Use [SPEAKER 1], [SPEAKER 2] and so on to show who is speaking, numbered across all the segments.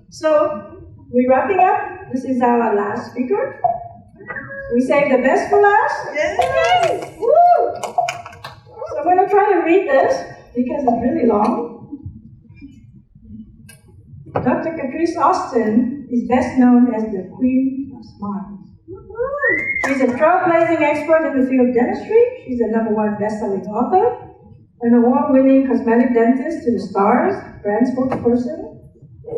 [SPEAKER 1] So, we're wrapping up. This is our last speaker. We saved the best for last.
[SPEAKER 2] Yes.
[SPEAKER 1] Woo! So I'm going to try to read this because it's really long. Dr. Catrise Austin is best known as the Queen of Smiles. She's a trailblazing expert in the field of dentistry. She's a #1 best-selling author, an award-winning cosmetic dentist to the stars, brand spokesperson,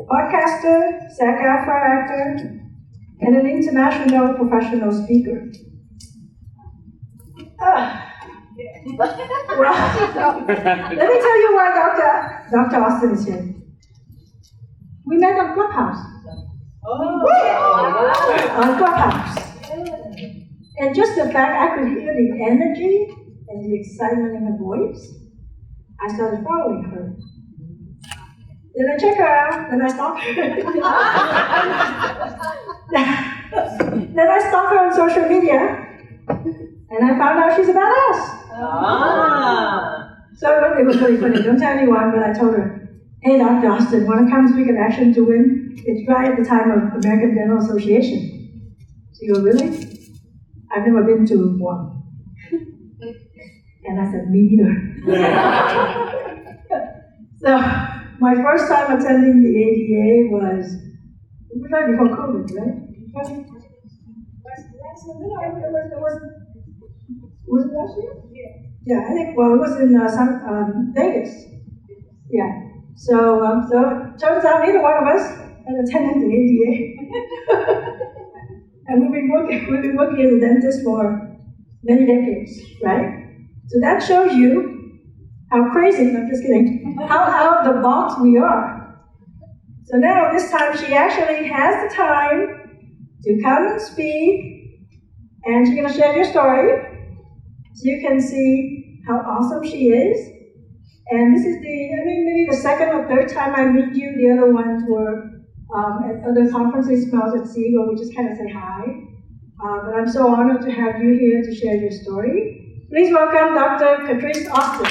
[SPEAKER 1] podcaster, SAG-AFTRA actor, and an international professional speaker. Well, let me tell you why Dr. Austin is here. We met on Clubhouse. On Clubhouse. And just the fact I could hear the energy and the excitement in her voice, I started following her. Then I check her out, then I stalk her. Then I stalk her on social media, and I found out she's a badass. So it was really funny. Don't tell anyone, but I told her, hey, Dr. Austin, want to come speak at Action to Win? It's right at the time of American Dental Association. She goes, really? I've never been to one. And I said, me either. So, my first time attending the ADA was right before COVID, right? Was it last year? Yeah, I think, well, it was in Vegas. Yeah. So turns out neither one of us had attended the ADA. And we've been working as a dentist for many decades, right? So that shows you how crazy, I'm just kidding, how out of the box we are. So now, this time, she actually has the time to come and speak, and she's going to share your story, so you can see how awesome she is. And this is maybe the second or third time I meet you. The other ones were at other conferences, Smiles at Seagull, we just kind of say hi. But I'm so honored to have you here to share your story. Please welcome Dr. Catrise Austin.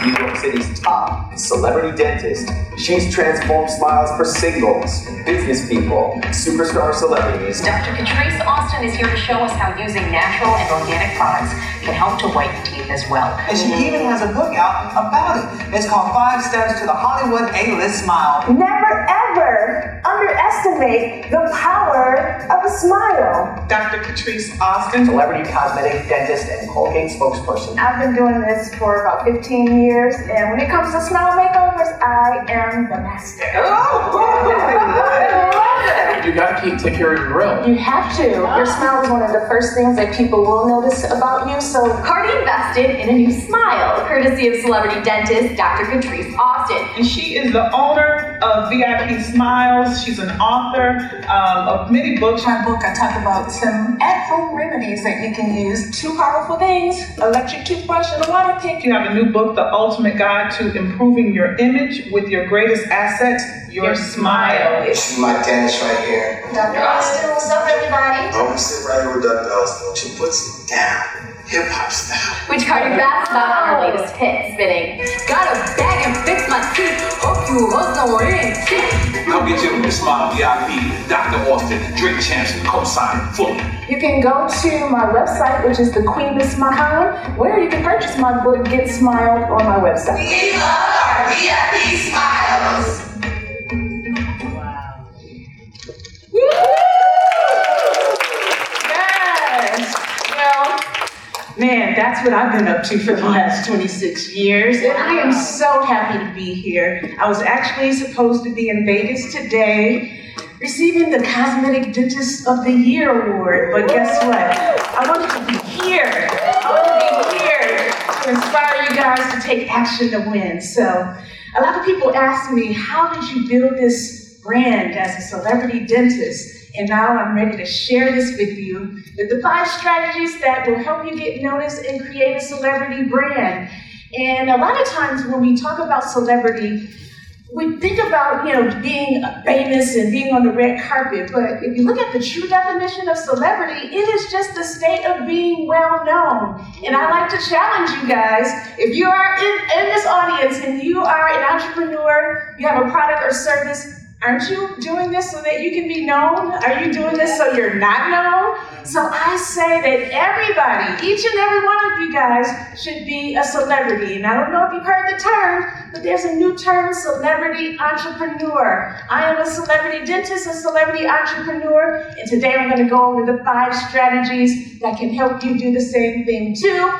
[SPEAKER 3] New York City's top celebrity dentist. She's transformed smiles for singles, business people, superstar celebrities.
[SPEAKER 4] Dr. Catrise Austin is here to show us how using natural and organic products can help to whiten teeth as well.
[SPEAKER 2] And she even has a book out about it. It's called 5 Steps to the Hollywood A-List Smile.
[SPEAKER 5] Never ever underestimate the power of a smile.
[SPEAKER 2] Dr. Catrise Austin,
[SPEAKER 3] Celebrity cosmetic dentist and Colgate spokesperson.
[SPEAKER 5] I've been doing this for about 15 years, and when it comes to smile makeovers, I am the master.
[SPEAKER 6] You gotta take care of your grill.
[SPEAKER 5] You have to. Your smile is one of the first things that people will notice about you, so
[SPEAKER 4] Cardi invested in a new smile, courtesy of celebrity dentist Dr. Catrise Austin.
[SPEAKER 2] and she is the owner of VIP Smiles. She's an author of many books. My book, I talk about some at-home remedies that you can use. 2 powerful things: electric toothbrush and a water pick. You have a new book, The Ultimate Guide to Improving Your Image with Your Greatest Asset, Your Smile.
[SPEAKER 7] This is my dentist right here.
[SPEAKER 4] Dr. Austin, what's up, everybody?
[SPEAKER 7] I'm gonna sit right here with Dr. Austin. She puts it down, hip hop style.
[SPEAKER 4] Which cardiovascular about our latest hit spinning. Got a bag and fix my teeth. Hope you was going in.
[SPEAKER 6] Come get your new smile VIP, Dr. Austin, drink champs, and co-sign fully.
[SPEAKER 5] you can go to my website, which is thequeenofsmile, where you can purchase my book, Get Smiled, on my website.
[SPEAKER 8] We love our VIP smiles.
[SPEAKER 2] Yes. Well, man, that's what I've been up to for the last 26 years, and I am so happy to be here. I was actually supposed to be in Vegas today, receiving the Cosmetic Dentist of the Year award, but guess what? I wanted to be here. I want to be here to inspire you guys to take action to win. So, a lot of people ask me, how did you build this brand as a celebrity dentist? And now I'm ready to share this with you, with the 5 strategies that will help you get noticed and create a celebrity brand. And a lot of times when we talk about celebrity, we think about, being famous and being on the red carpet, but if you look at the true definition of celebrity, it is just the state of being well known. And I like to challenge you guys, if you are in this audience and you are an entrepreneur, you have a product or service, aren't you doing this so that you can be known? Are you doing this so you're not known? So I say that everybody, each and every one of you guys should be a celebrity. And I don't know if you've heard the term, but there's a new term, celebrity entrepreneur. I am a celebrity dentist, a celebrity entrepreneur, and today I'm going to go over the 5 strategies that can help you do the same thing too.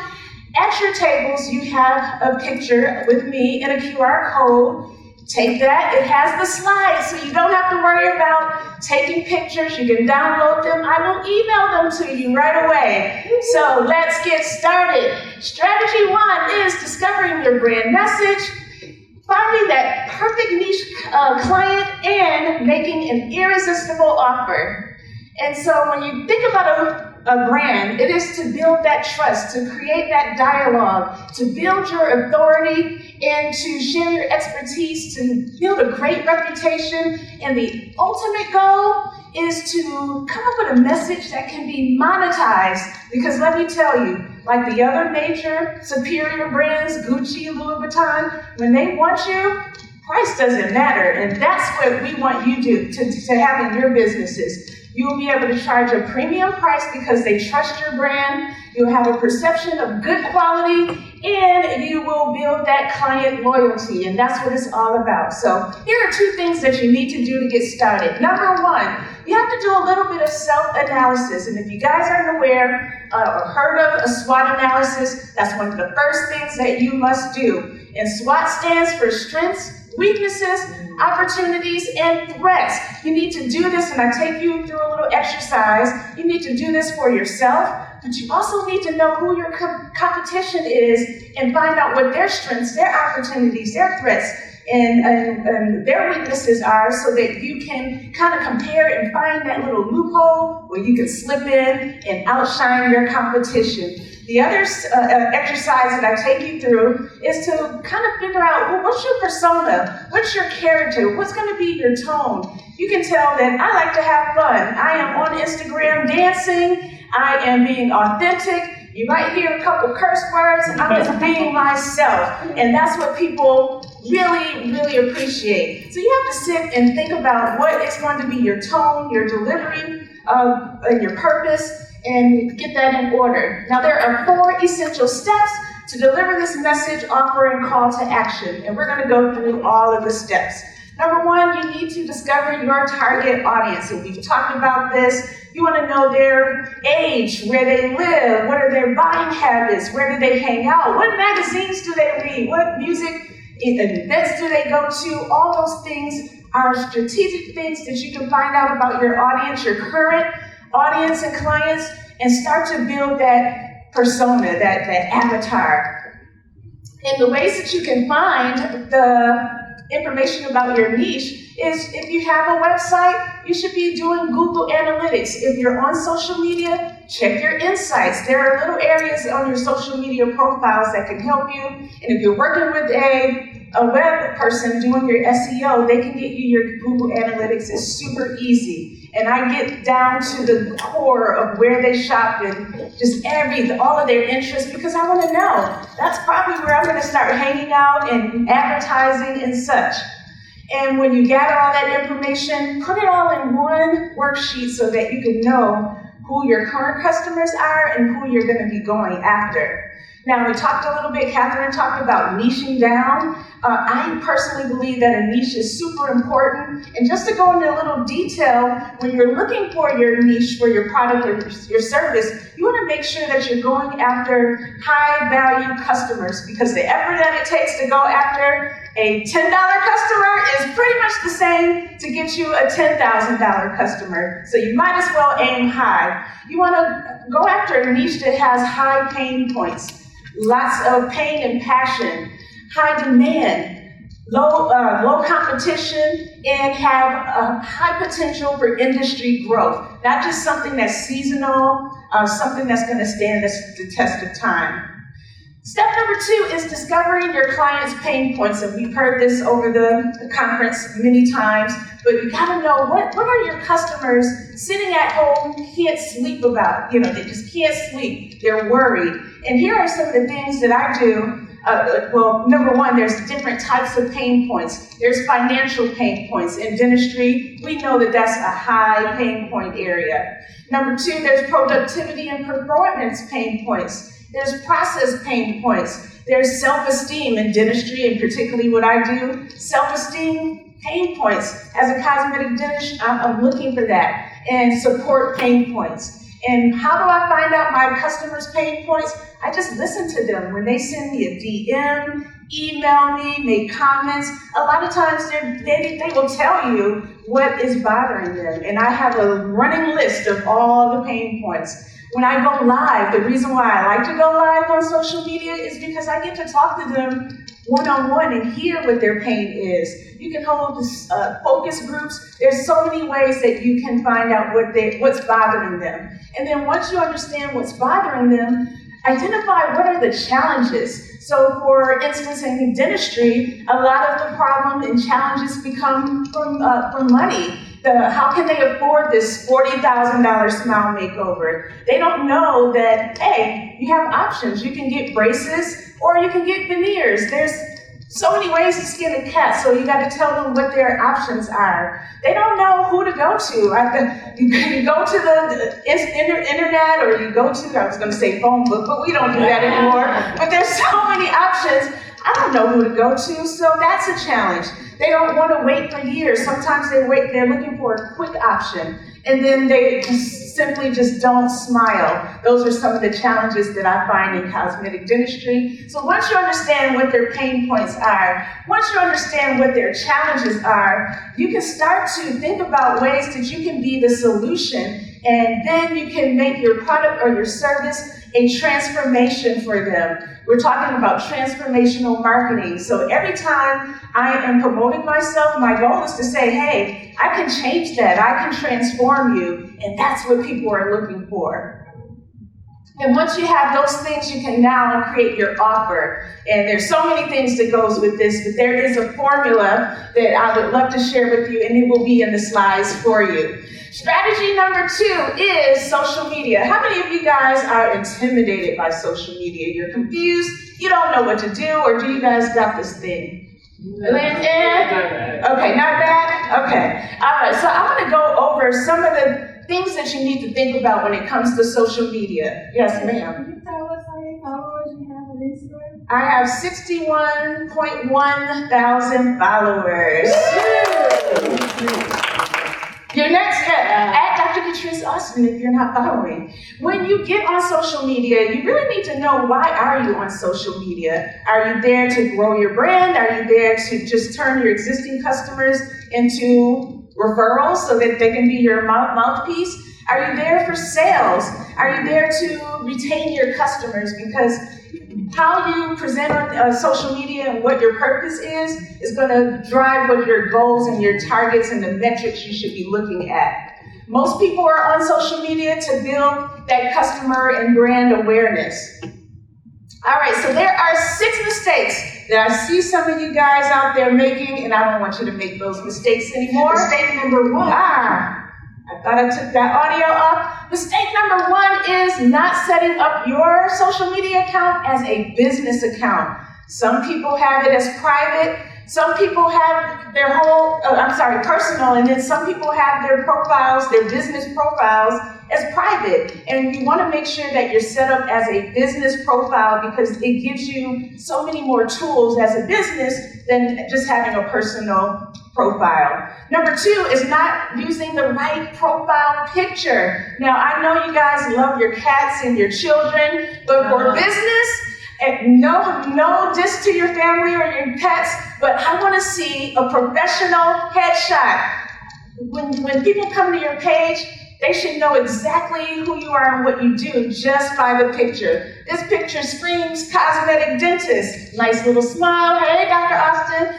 [SPEAKER 2] At your tables, you have a picture with me and a QR code. Take that, it has the slides, so you don't have to worry about taking pictures. You can download them. I will email them to you right away. So let's get started. Strategy 1 is discovering your brand message, finding that perfect niche client, and making an irresistible offer. And so when you think about a brand, it is to build that trust, to create that dialogue, to build your authority, and to share your expertise, to build a great reputation. And the ultimate goal is to come up with a message that can be monetized. Because let me tell you, like the other major superior brands, Gucci, Louis Vuitton, when they want you, price doesn't matter. And that's what we want you to have in your businesses. You'll be able to charge a premium price because they trust your brand. You'll have a perception of good quality, and you will build that client loyalty. And that's what it's all about. So here are 2 things that you need to do to get started. Number 1, you have to do a little bit of self-analysis. And if you guys aren't aware or heard of a SWOT analysis, that's one of the first things that you must do. And SWOT stands for strengths, weaknesses, opportunities, and threats. You need to do this, and I take you through a little exercise. You need to do this for yourself, but you also need to know who your competition is and find out what their strengths, their opportunities, their threats, and their weaknesses are, so that you can kind of compare and find that little loophole where you can slip in and outshine your competition. The other exercise that I take you through is to kind of figure out, well, what's your persona? What's your character? What's going to be your tone? You can tell that I like to have fun. I am on Instagram dancing. I am being authentic. You might hear a couple curse words. I'm just being myself. And that's what people really, really appreciate. So you have to sit and think about what is going to be your tone, your delivery, and your purpose, and get that in order. Now, there are 4 essential steps to deliver this message, offer, and call to action. And we're going to go through all of the steps. Number 1, you need to discover your target audience. And we've talked about this. You want to know their age, where they live, what are their buying habits, where do they hang out, what magazines do they read, what music events do they go to. All those things are strategic things that you can find out about your audience, your current audience and clients, and start to build that persona, that avatar. And the ways that you can find the information about your niche is, if you have a website, you should be doing Google Analytics. If you're on social media, check your insights. There are little areas on your social media profiles that can help you. And if you're working with a web person doing your SEO, they can get you your Google Analytics. It's super easy. And I get down to the core of where they shop and just all of their interests, because I want to know. That's probably where I'm going to start hanging out and advertising and such. And when you gather all that information, put it all in one worksheet so that you can know who your current customers are and who you're going to be going after. Now, we talked a little bit, Catherine talked about niching down. I personally believe that a niche is super important. And just to go into a little detail, when you're looking for your niche for your product or your service, you want to make sure that you're going after high-value customers, because the effort that it takes to go after a $10 customer is pretty much the same to get you a $10,000 customer. So you might as well aim high. You want to go after a niche that has high pain points, lots of pain and passion, high demand, low competition, and have a high potential for industry growth. Not just something that's seasonal, something that's going to stand the test of time. Step number 2 is discovering your client's pain points. And we've heard this over the conference many times, but you gotta know what are your customers sitting at home can't sleep about. You know, they just can't sleep, they're worried. And here are some of the things that I do. Well, number 1, there's different types of pain points. There's financial pain points. In dentistry, we know that that's a high pain point area. Number 2, there's productivity and performance pain points. There's process pain points. There's self-esteem in dentistry, and particularly what I do, self-esteem pain points. As a cosmetic dentist, I'm looking for that. And support pain points. And how do I find out my customers' pain points? I just listen to them. When they send me a DM, email me, make comments, a lot of times they will tell you what is bothering them. And I have a running list of all the pain points. When I go live, the reason why I like to go live on social media is because I get to talk to them one-on-one and hear what their pain is. You can hold focus groups. There's so many ways that you can find out what's bothering them. And then once you understand what's bothering them, identify what are the challenges. So for instance, in dentistry, a lot of the problem and challenges become from money. How can they afford this $40,000 smile makeover? They don't know that, hey, you have options. You can get braces or you can get veneers. There's so many ways to skin a cat, so you got to tell them what their options are. They don't know who to go to. You go to the internet, or you go to, I was going to say phone book, but we don't do that anymore. But there's so many options. I don't know who to go to, so that's a challenge. They don't want to wait for years. Sometimes they're looking for a quick option, and then they simply just don't smile. Those are some of the challenges that I find in cosmetic dentistry. So once you understand what their pain points are, once you understand what their challenges are, you can start to think about ways that you can be the solution, and then you can make your product or your service a transformation for them. We're talking about transformational marketing. So every time I am promoting myself, my goal is to say, hey, I can change that. I can transform you. And that's what people are looking for. And once you have those things, you can now create your offer. And there's so many things that goes with this, but there is a formula that I would love to share with you, and it will be in the slides for you. Strategy number 2 is social media. How many of you guys are intimidated by social media? You're confused, you don't know what to do, or do you guys got this thing? Okay, not bad? Okay. All right, so I want to go over some of the things that you need to think about when it comes to social media. Yes, ma'am.
[SPEAKER 1] Can you tell us how many followers you have on Instagram?
[SPEAKER 2] I have 61.1 thousand followers. Your next step, at Dr. Catrise Austin if you're not following. When you get on social media, you really need to know, why are you on social media? Are you there to grow your brand? Are you there to just turn your existing customers into referrals so that they can be your mouthpiece? Are you there for sales? Are you there to retain your customers? Because how you present on social media and what your purpose is going to drive what your goals and your targets and the metrics you should be looking at. Most people are on social media to build that customer and brand awareness. All right, so there are 6 mistakes that I see some of you guys out there making, and I don't want you to make those mistakes anymore. Mistake number 1. I thought I took that audio off. Mistake number 1 is not setting up your social media account as a business account. Some people have it as private. Some people have their whole, personal, and then some people have their profiles, their business profiles, as private. And you want to make sure that you're set up as a business profile, because it gives you so many more tools as a business than just having a personal profile. Number 2 is not using the right profile picture. Now, I know you guys love your cats and your children, but for business, no diss to your family or your pets, but I want to see a professional headshot. When people come to your page, they should know exactly who you are and what you do just by the picture. This picture screams cosmetic dentist. Nice little smile. Hey, Dr. Austin.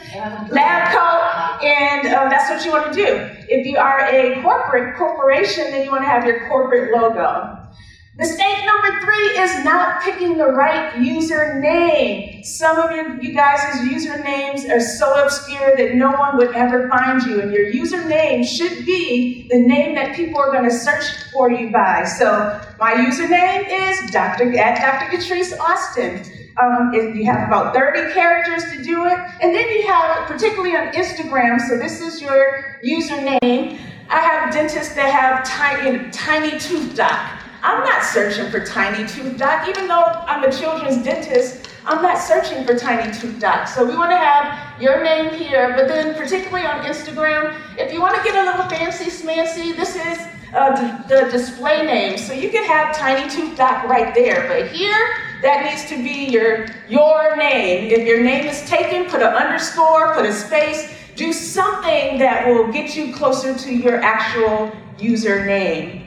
[SPEAKER 2] Lab coat. And that's what you want to do. If you are a corporation, then you want to have your corporate logo. Mistake number 3 is not picking the right username. Some of you guys' usernames are so obscure that no one would ever find you, and your username should be the name that people are going to search for you by. So my username is Dr. Catrise Austin. You have about 30 characters to do it, and then you have, particularly on Instagram, so this is your username. I have dentists that have tiny tooth doc. I'm not searching for tiny tooth doc, even though I'm a children's dentist. I'm not searching for tiny tooth doc. So we want to have your name here, but then particularly on Instagram, if you want to get a little fancy smancy, this is the display name. So you can have tiny tooth doc right there, but here, that needs to be your name. If your name is taken, put an underscore, put a space, do something that will get you closer to your actual username.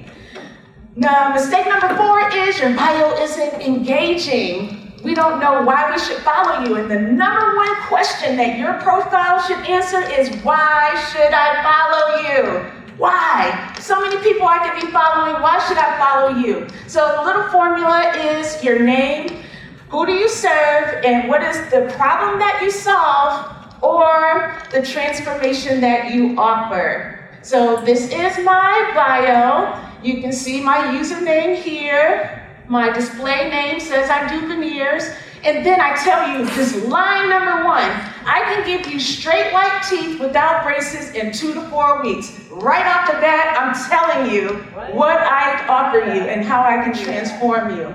[SPEAKER 2] Now, mistake number 4 is your bio isn't engaging. We don't know why we should follow you. And the number 1 question that your profile should answer is, why should I follow you? Why? So many people I could be following. Why should I follow you? So the little formula is your name, who do you serve, and what is the problem that you solve or the transformation that you offer. So this is my bio. You can see my username here. My display name says I do veneers. And then I tell you, this line number 1, I can give you straight white teeth without braces in 2 to 4 weeks. Right off the bat, I'm telling you what I offer you and how I can transform you.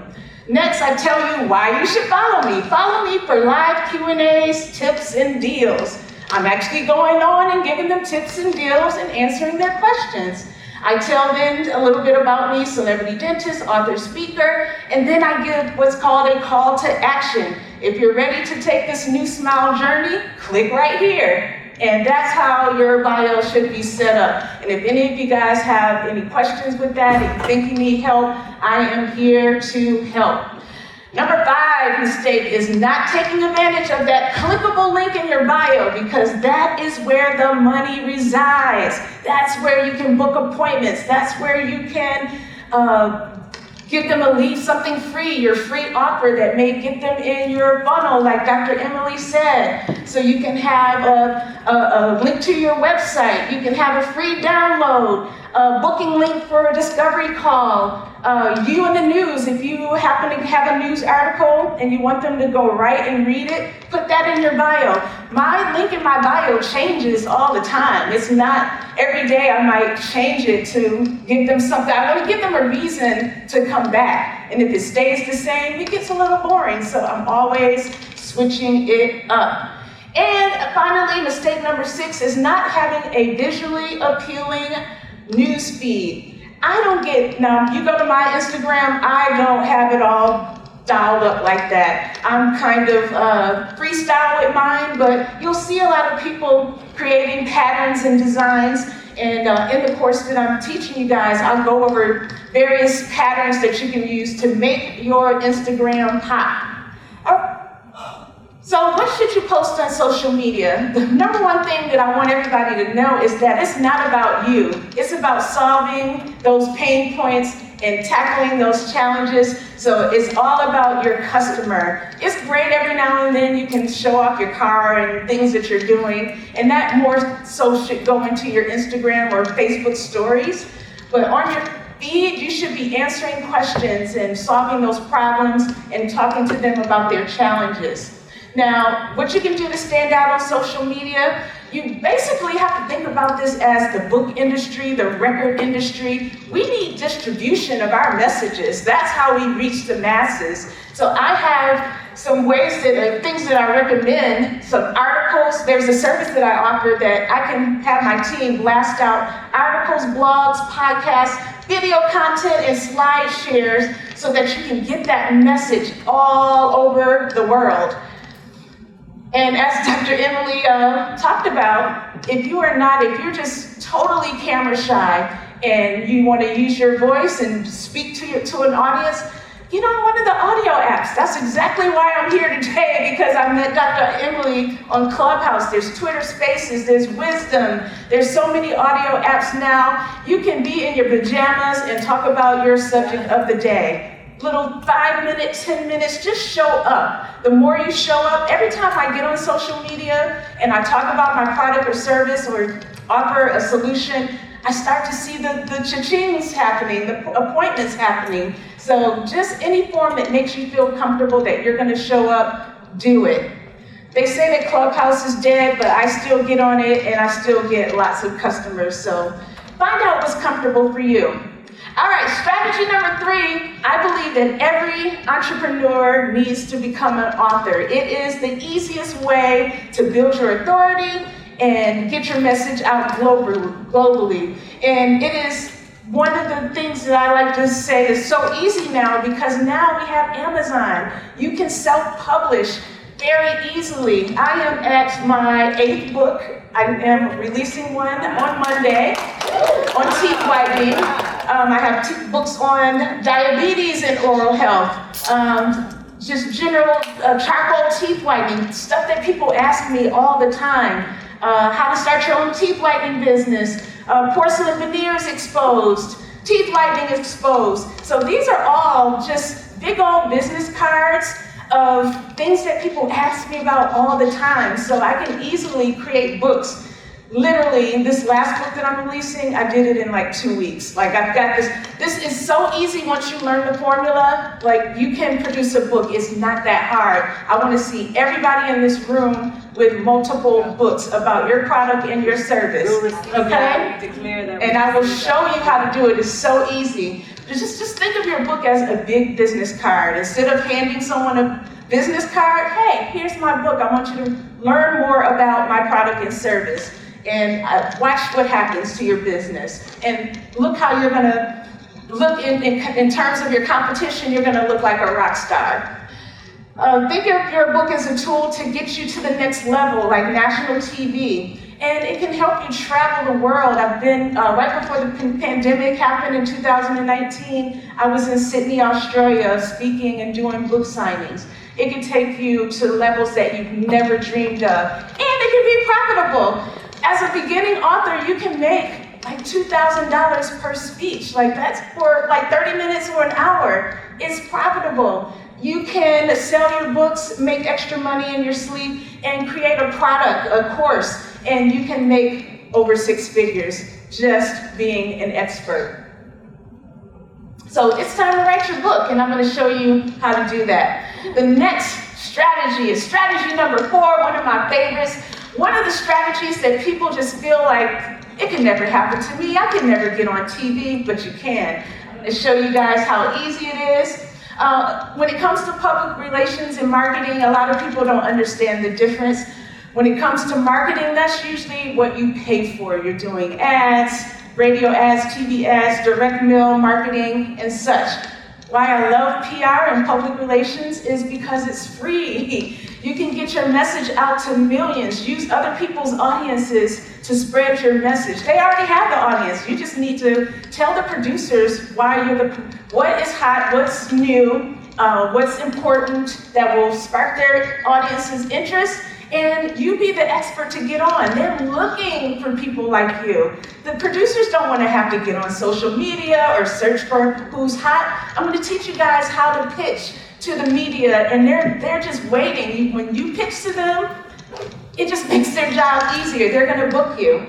[SPEAKER 2] Next, I tell you why you should follow me. Follow me for live Q&As, tips, and deals. I'm actually going on and giving them tips and deals and answering their questions. I tell them a little bit about me, celebrity dentist, author, speaker, and then I give what's called a call to action. If you're ready to take this new smile journey, click right here. And that's how your bio should be set up. And if any of you guys have any questions with that, if you think you need help, I am here to help. Number 5 mistake is not taking advantage of that clickable link in your bio, because that is where the money resides. That's where you can book appointments. That's where you can give them something free, your free offer that may get them in your funnel, like Dr. Emily said. So you can have a link to your website. You can have a free download, a booking link for a discovery call. You in the news, if you happen to have a news article and you want them to go right and read it, put that in your bio. My link in my bio changes all the time. It's not every day I might change it to give them something. I want to give them a reason to come back. And if it stays the same, it gets a little boring. So I'm always switching it up. And finally, mistake number 6 is not having a visually appealing news feed. Now you go to my Instagram, I don't have it all dialed up like that. I'm kind of freestyle with mine, but you'll see a lot of people creating patterns and designs. And in the course that I'm teaching you guys, I'll go over various patterns that you can use to make your Instagram pop. So what should you post on social media? The number 1 thing that I want everybody to know is that it's not about you. It's about solving those pain points and tackling those challenges. So it's all about your customer. It's great every now and then you can show off your car and things that you're doing, and that more so should go into your Instagram or Facebook stories. But on your feed, you should be answering questions and solving those problems and talking to them about their challenges. Now, what you can do to stand out on social media, you basically have to think about this as the book industry, the record industry. We need distribution of our messages. That's how we reach the masses. So I have some ways things that I recommend, some articles. There's a service that I offer that I can have my team blast out articles, blogs, podcasts, video content, and slide shares so that you can get that message all over the world. And as Dr. Emily talked about, if you're just totally camera shy and you want to use your voice and speak to an audience, one of the audio apps. That's exactly why I'm here today, because I met Dr. Emily on Clubhouse. There's Twitter Spaces, there's Wisdom, there's so many audio apps now. You can be in your pajamas and talk about your subject of the day. Little 5 minutes, 10 minutes, just show up. The more you show up, every time I get on social media and I talk about my product or service or offer a solution, I start to see the cha-chings happening, the appointments happening. So just any form that makes you feel comfortable that you're gonna show up, do it. They say that Clubhouse is dead, but I still get on it and I still get lots of customers. So find out what's comfortable for you. All right, strategy number 3, I believe that every entrepreneur needs to become an author. It is the easiest way to build your authority and get your message out globally. And it is one of the things that I like to say is so easy now, because now we have Amazon. You can self-publish very easily. I am at my 8th book. I am releasing one on Monday on teeth whitening. I have books on diabetes and oral health, just general charcoal teeth whitening, stuff that people ask me all the time. How to start your own teeth whitening business, porcelain veneers exposed, teeth whitening exposed. So these are all just big old business cards of things that people ask me about all the time. So I can easily create books. Literally, this last book that I'm releasing, I did it in like 2 weeks. Like I've got this. This is so easy once you learn the formula. Like you can produce a book. It's not that hard. I want to see everybody in this room with multiple books about your product and your service. Okay? And I will show you how to do it. It's so easy. Just think of your book as a big business card. Instead of handing someone a business card, hey, here's my book. I want you to learn more about my product and service. And watch what happens to your business. And look how you're gonna look in terms of your competition, you're gonna look like a rock star. Think of your book as a tool to get you to the next level, like national TV. And it can help you travel the world. I've been, right before the pandemic happened in 2019, I was in Sydney, Australia, speaking and doing book signings. It can take you to levels that you've never dreamed of. And it can be profitable. As a beginning author, you can make like $2,000 per speech. Like that's for like 30 minutes or an hour. It's profitable. You can sell your books, make extra money in your sleep, and create a product, a course, and you can make over 6 figures just being an expert. So it's time to write your book, and I'm going to show you how to do that. The next strategy is strategy number 4, one of my favorites. One of the strategies that people just feel like, it can never happen to me, I can never get on TV, but you can. I'm going to show you guys how easy it is. When it comes to public relations and marketing, a lot of people don't understand the difference. When it comes to marketing, that's usually what you pay for. You're doing ads, radio ads, TV ads, direct mail marketing, and such. Why I love PR and public relations is because it's free. You can get your message out to millions. Use other people's audiences to spread your message. They already have the audience. You just need to tell the producers why what is hot, what's new, what's important that will spark their audience's interest, and you be the expert to get on. They're looking for people like you. The producers don't want to have to get on social media or search for who's hot. I'm going to teach you guys how to pitch to the media, and they're just waiting. When you pitch to them, it just makes their job easier. They're going to book you.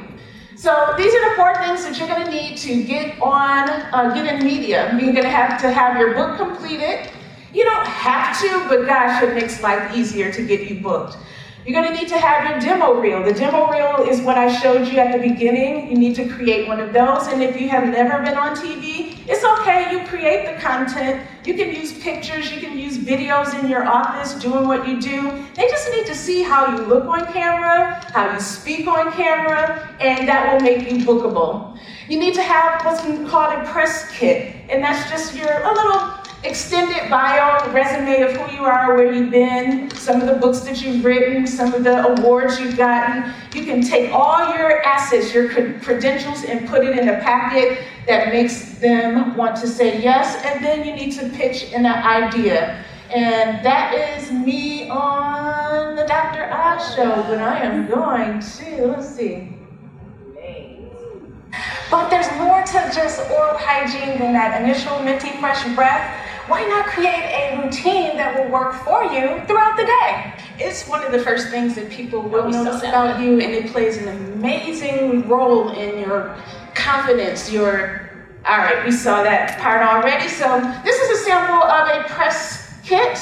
[SPEAKER 2] So these are the 4 things that you're going to need to get in media. You're going to have your book completed. You don't have to, but gosh, it makes life easier to get you booked. You're going to need to have your demo reel. The demo reel is what I showed you at the beginning. You need to create one of those. And if you have never been on TV, it's okay. You create the content. You can use pictures. You can use videos in your office doing what you do. They just need to see how you look on camera, how you speak on camera, and that will make you bookable. You need to have what's called a press kit. And that's just a little extended bio, resume of who you are, where you've been, some of the books that you've written, some of the awards you've gotten. You can take all your assets, your credentials, and put it in a packet that makes them want to say yes, and then you need to pitch an idea. And that is me on the Dr. Oz show, but I am going to, let's see. But there's more to just oral hygiene than that initial minty fresh breath. Why not create a routine that will work for you throughout the day? It's one of the first things that people will notice about you, and it plays an amazing role in your confidence, all right, we saw that part already. So this is a sample of a press kit,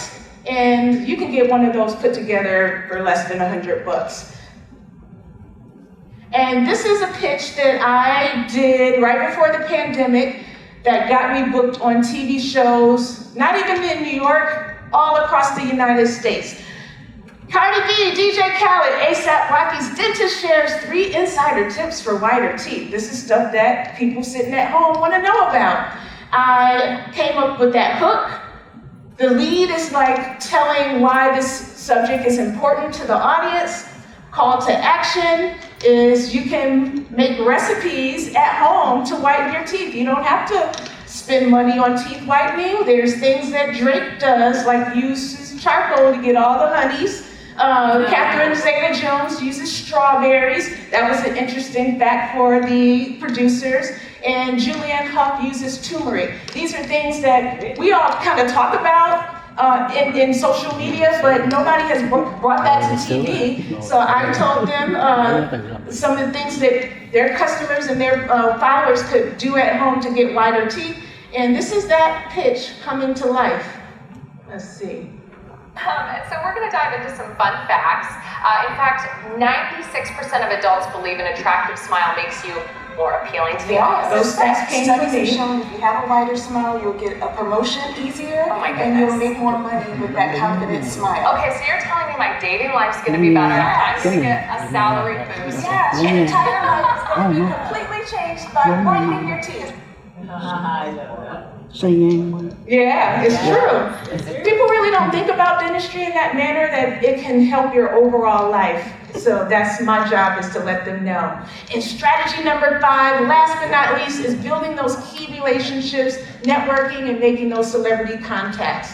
[SPEAKER 2] and you can get one of those put together for less than $100. And this is a pitch that I did right before the pandemic that got me booked on TV shows, not even in New York, all across the United States. Cardi B, DJ Khaled, A$AP Rocky's dentist shares 3 insider tips for whiter teeth. This is stuff that people sitting at home want to know about. I came up with that hook. The lead is like telling why this subject is important to the audience. Call to action is you can make recipes at home to whiten your teeth. You don't have to spend money on teeth whitening. There's things that Drake does, like uses charcoal to get all the honeys. Catherine Zeta-Jones uses strawberries. That was an interesting fact for the producers. And Julianne Hough uses turmeric. These are things that we all kind of talk about in social media, but nobody has brought that to TV. So I told them some of the things that their customers and their followers could do at home to get whiter teeth. And this is that pitch coming to life. Let's see.
[SPEAKER 4] So we're going to dive into some fun facts. In fact, 96% of adults believe an attractive smile makes you more appealing to the audience.
[SPEAKER 2] Those stats came from me.
[SPEAKER 5] Studies have shown if you have a wider smile, you'll get a promotion easier,
[SPEAKER 4] Oh my
[SPEAKER 5] and you'll
[SPEAKER 4] goodness.
[SPEAKER 5] make more money with that confident smile.
[SPEAKER 4] Okay, so you're telling me my dating life's going to be better. I'm going to get a salary boost.
[SPEAKER 5] Yeah, your entire life is going to be completely changed by whitening your teeth.
[SPEAKER 2] Yeah, it's true. People really don't think about dentistry in that manner, that it can help your overall life. So that's my job, is to let them know. And strategy number 5, last but not least, is building those key relationships, networking, and making those celebrity contacts.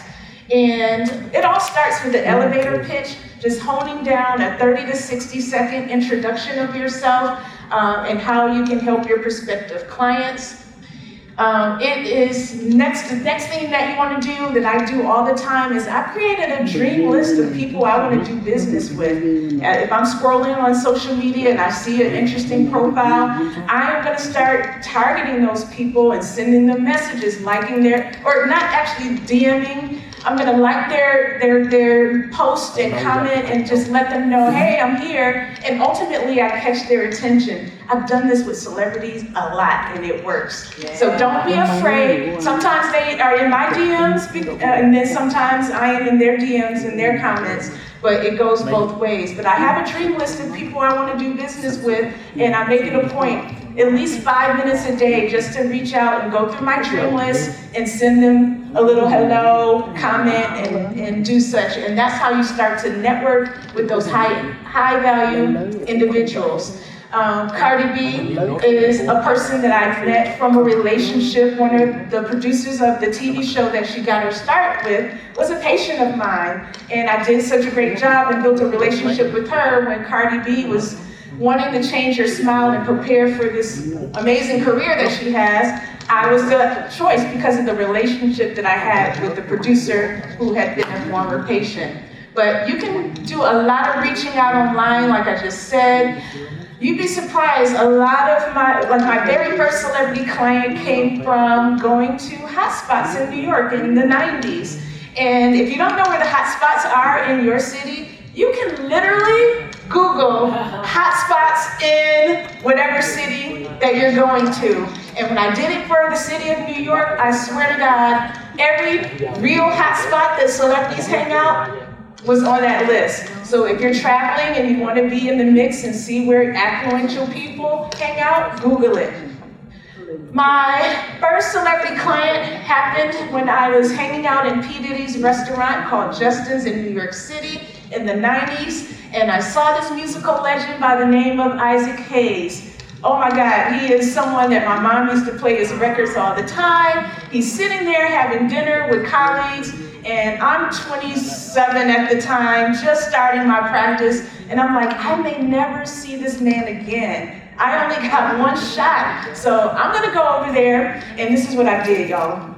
[SPEAKER 2] And it all starts with the elevator pitch, just honing down a 30 to 60 second introduction of yourself and how you can help your prospective clients. It is the next thing that you want to do, that I do all the time, is I created a dream list of people I want to do business with. If I'm scrolling on social media and I see an interesting profile, I am going to start targeting those people and sending them messages, liking or not actually DMing. I'm going to like their post and comment and just let them know, hey, I'm here. And ultimately, I catch their attention. I've done this with celebrities a lot, and it works. Yeah. So don't be afraid. Sometimes they are in my DMs, and then sometimes I am in their DMs and their comments. But it goes both ways. But I have a dream list of people I want to do business with, and I make it a point, at least 5 minutes a day, just to reach out and go through my dream list and send them a little hello, comment, and do such. And that's how you start to network with those high value individuals. Cardi B is a person that I met from a relationship. One of the producers of the TV show that she got her start with was a patient of mine. And I did such a great job and built a relationship with her when Cardi B was wanting to change her smile and prepare for this amazing career that she has. I was the choice because of the relationship that I had with the producer who had been a former patient. But you can do a lot of reaching out online, like I just said. You'd be surprised, a lot of my very first celebrity client came from going to hotspots in New York in the 90s. And if you don't know where the hotspots are in your city, you can literally Google hotspots in whatever city that you're going to. And when I did it for the city of New York, I swear to God, every real hotspot that celebrities hang out was on that list. So if you're traveling and you want to be in the mix and see where affluential people hang out, Google it. My first celebrity client happened when I was hanging out in P. Diddy's restaurant called Justin's in New York City in the 90s, and I saw this musical legend by the name of Isaac Hayes. Oh my God, he is someone that my mom used to play his records all the time. He's sitting there having dinner with colleagues, and I'm 27 at the time, just starting my practice, and I'm like, I may never see this man again. I only got one shot, so I'm gonna go over there, and this is what I did, y'all.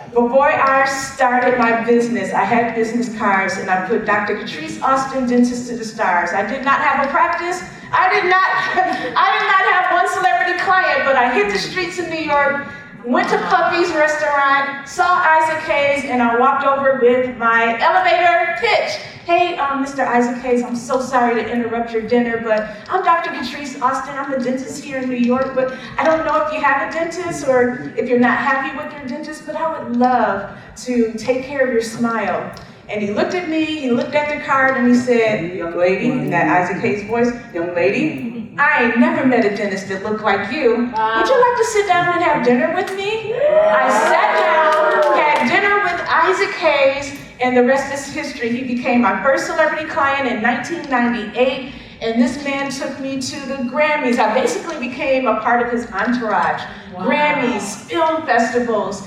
[SPEAKER 2] Before I started my business, I had business cards, and I put Dr. Catrise Austin, Dentist to the Stars. I did not have a practice. I did not have one celebrity client, but I hit the streets of New York, went to Puppy's restaurant, saw Isaac Hayes, and I walked over with my elevator pitch. Hey, Mr. Isaac Hayes, I'm so sorry to interrupt your dinner, but I'm Dr. Catrise Austin. I'm a dentist here in New York, but I don't know if you have a dentist or if you're not happy with your dentist, but I would love to take care of your smile. And he looked at me, he looked at the card, and he said, young lady, in that Isaac Hayes voice, young lady, I ain't never met a dentist that looked like you. Would you like to sit down and have dinner with me? I sat down, had dinner with Isaac Hayes, and the rest is history. He became my first celebrity client in 1998, and this man took me to the Grammys. I basically became a part of his entourage. Wow. Grammys, film festivals.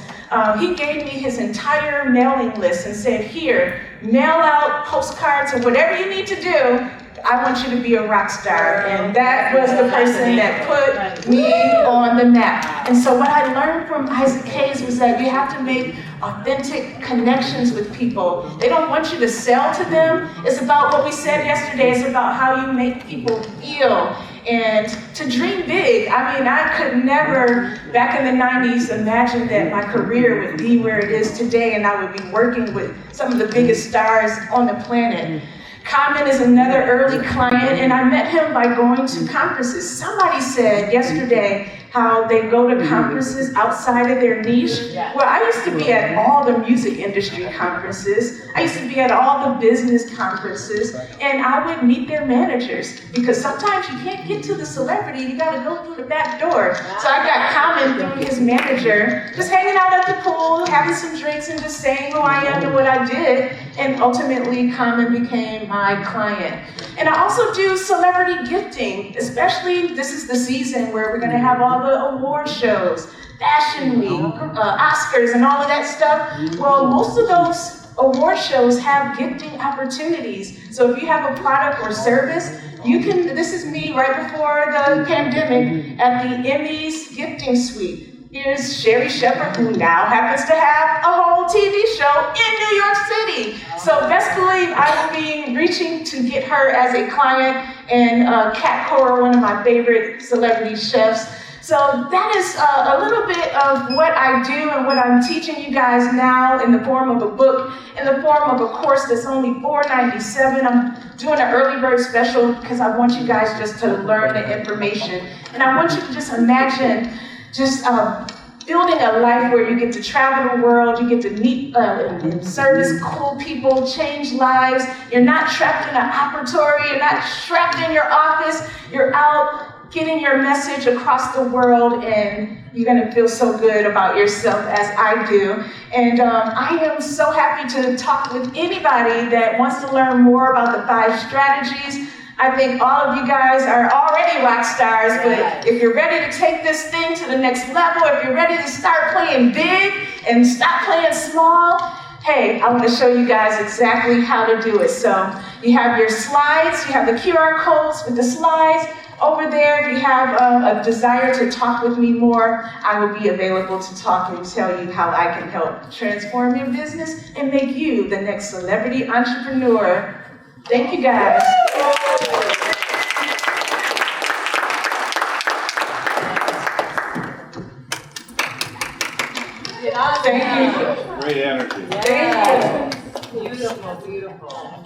[SPEAKER 2] He gave me his entire mailing list and said, here, mail out postcards or whatever you need to do. I want you to be a rock star. And that was the person that put me on the map. And so what I learned from Isaac Hayes was that you have to make authentic connections with people. They don't want you to sell to them. It's about what we said yesterday. It's about how you make people feel. And to dream big. I mean, I could never, back in the 90s, imagine that my career would be where it is today and I would be working with some of the biggest stars on the planet. Common is another early client, and I met him by going to conferences. Somebody said yesterday how they go to conferences outside of their niche. Well, I used to be at all the music industry conferences. I used to be at all the business conferences, and I would meet their managers because sometimes you can't get to the celebrity, you gotta go through the back door. So I got Common through his manager, just hanging out at the pool, having some drinks and just saying who I am and what I did, and ultimately Common became my client. And I also do celebrity gifting, especially this is the season where we're gonna have all the award shows, Fashion Week, Oscars, and all of that stuff. Well, most of those award shows have gifting opportunities. So if you have a product or service, you can, this is me right before the pandemic at the Emmys gifting suite. Here's Sherry Shepherd, who now happens to have a whole TV show in New York City. So best believe I will be reaching to get her as a client, and Kat Cora, one of my favorite celebrity chefs. So that is a little bit of what I do and what I'm teaching you guys now in the form of a book, in the form of a course that's only $4.97. I'm doing an early bird special because I want you guys just to learn the information. And I want you to just imagine just building a life where you get to travel the world, you get to meet and service cool people, change lives. You're not trapped in an operatory, you're not trapped in your office, you're out getting your message across the world, and you're gonna feel so good about yourself as I do. And I am so happy to talk with anybody that wants to learn more about the 5 strategies. I think all of you guys are already rock stars, but if you're ready to take this thing to the next level, if you're ready to start playing big and stop playing small, hey, I want to show you guys exactly how to do it. So you have your slides, you have the QR codes with the slides. Over there, if you have a desire to talk with me more, I will be available to talk and tell you how I can help transform your business and make you the next celebrity entrepreneur. Thank you, guys. Thank you.
[SPEAKER 9] Great energy.
[SPEAKER 2] Thank you.
[SPEAKER 10] Beautiful, beautiful.